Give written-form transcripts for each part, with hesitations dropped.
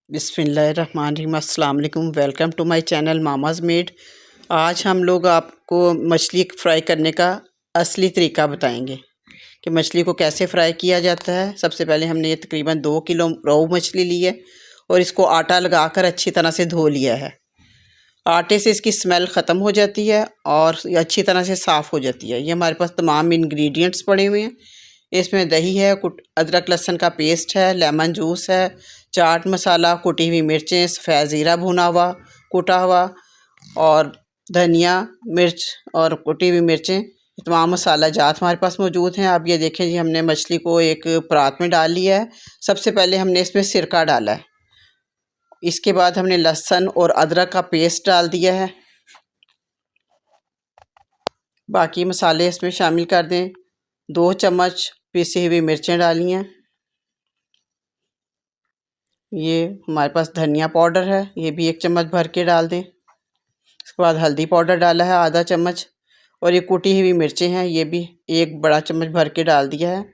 बिस्मिल्लाहिर्रहमानिर्रहीम। अस्सलाम वालेकुम। Welcome to my channel Mama's Made. आज हम लोग आपको मछली फ्राई करने का असली तरीका बताएंगे कि मछली को कैसे फ्राई किया जाता है। सबसे पहले हमने ये तकरीबन 2 किलो रोहू मछली ली है और इसको आटा लगाकर अच्छी तरह से धो लिया है। आटे से इसकी स्मेल ख़त्म हो जाती है और ये अच्छी तरह से साफ़ हो जाती है। ये हमारे पास तमाम इंग्रेडिएंट्स पड़े हुए हैं। इसमें दही है, अदरक लहसुन का पेस्ट है, लेमन जूस है, चाट मसाला, कुटी हुई मिर्चें, सफ़ेद ज़ीरा भुना हुआ कुटा हुआ और धनिया मिर्च और कुटी हुई मिर्चें, तमाम मसाला जात हमारे पास मौजूद हैं। आप ये देखें जी, हमने मछली को एक परात में डाल लिया है। सबसे पहले हमने इसमें सिरका डाला है। इसके बाद हमने लहसुन और अदरक का पेस्ट डाल दिया है। बाकी मसाले इसमें शामिल कर दें। 2 चम्मच पिसी हुई मिर्चें डाली हैं। ये हमारे पास धनिया पाउडर है, ये भी 1 चम्मच भर के डाल दें। इसके बाद हल्दी पाउडर डाला है आधा चम्मच और ये कुटी हुई मिर्चें हैं, ये भी 1 बड़ा चम्मच भर के डाल दिया है।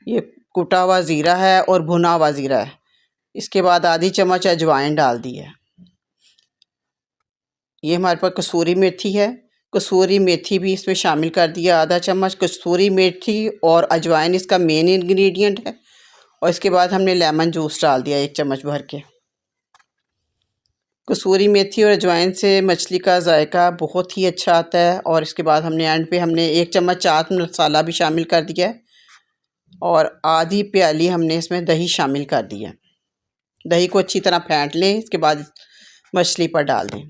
ये कुटा हुआ ज़ीरा है और भुना हुआ ज़ीरा है। इसके बाद आधी चम्मच अजवाइन डाल दी है। ये हमारे पास कसूरी मेथी है, कसूरी मेथी भी इसमें शामिल कर दिया आधा चम्मच। कसूरी मेथी और अजवाइन इसका मेन इंग्रेडिएंट है। और इसके बाद हमने लेमन जूस डाल दिया 1 चम्मच भर के। कसूरी मेथी और अजवाइन से मछली का जायका बहुत ही अच्छा आता है। और इसके बाद हमने एंड पे 1 चम्मच चाट मसाला भी शामिल कर दिया है और आधी प्याली हमने इसमें दही शामिल कर दिया। दही को अच्छी तरह फेंट लें, इसके बाद मछली पर डाल दें।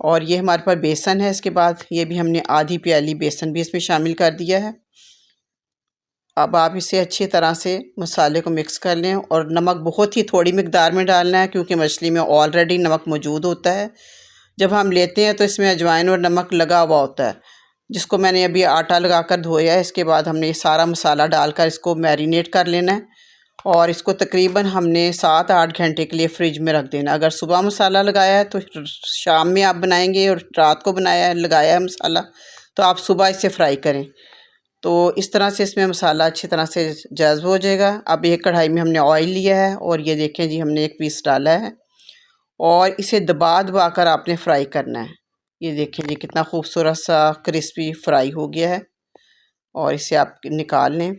और ये हमारे पास बेसन है, इसके बाद ये भी हमने आधी प्याली बेसन भी इसमें शामिल कर दिया है। अब आप इसे अच्छी तरह से मसाले को मिक्स कर लें और नमक बहुत ही थोड़ी मिकदार में डालना है, क्योंकि मछली में ऑलरेडी नमक मौजूद होता है। जब हम लेते हैं तो इसमें अजवाइन और नमक लगा हुआ होता है, जिसको मैंने अभी आटा लगाकर धोया है। इसके बाद हमने ये सारा मसाला डालकर इसको मैरिनेट कर लेना है और इसको तकरीबन हमने 7-8 घंटे के लिए फ्रिज में रख देना। अगर सुबह मसाला लगाया है तो शाम में आप बनाएंगे और रात को लगाया है मसाला तो आप सुबह इसे फ्राई करें, तो इस तरह से इसमें मसाला अच्छी तरह से जज़्ब हो जाएगा। अब एक कढ़ाई में हमने ऑयल लिया है और ये देखें जी, हमने 1 पीस डाला है और इसे दबा दबा कर आपने फ्राई करना है। ये देखें जी, कितना खूबसूरत सा क्रिस्पी फ्राई हो गया है और इसे आप निकाल लें।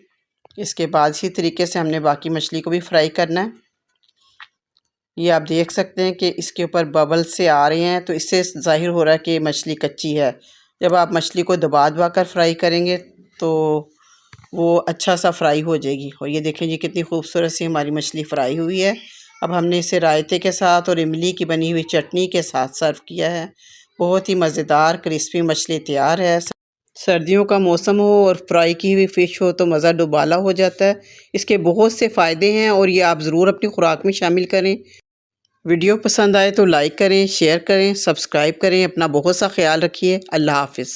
इसके बाद इसी तरीके से हमने बाकी मछली को भी फ्राई करना है। ये आप देख सकते हैं कि इसके ऊपर बबल से आ रहे हैं, तो इससे ज़ाहिर हो रहा है कि मछली कच्ची है। जब आप मछली को दबा दबा कर फ्राई करेंगे तो वो अच्छा सा फ्राई हो जाएगी। और ये देखें जी, कितनी खूबसूरत सी हमारी मछली फ्राई हुई है। अब हमने इसे रायते के साथ और इमली की बनी हुई चटनी के साथ सर्व किया है। बहुत ही मज़ेदार क्रिस्पी मछली तैयार है। सर्दियों का मौसम हो और फ्राई की हुई फ़िश हो तो मज़ा दुबाला हो जाता है। इसके बहुत से फ़ायदे हैं और ये आप ज़रूर अपनी खुराक में शामिल करें। वीडियो पसंद आए तो लाइक करें, शेयर करें, सब्सक्राइब करें। अपना बहुत सा ख्याल रखिए। अल्लाह हाफ़िज़।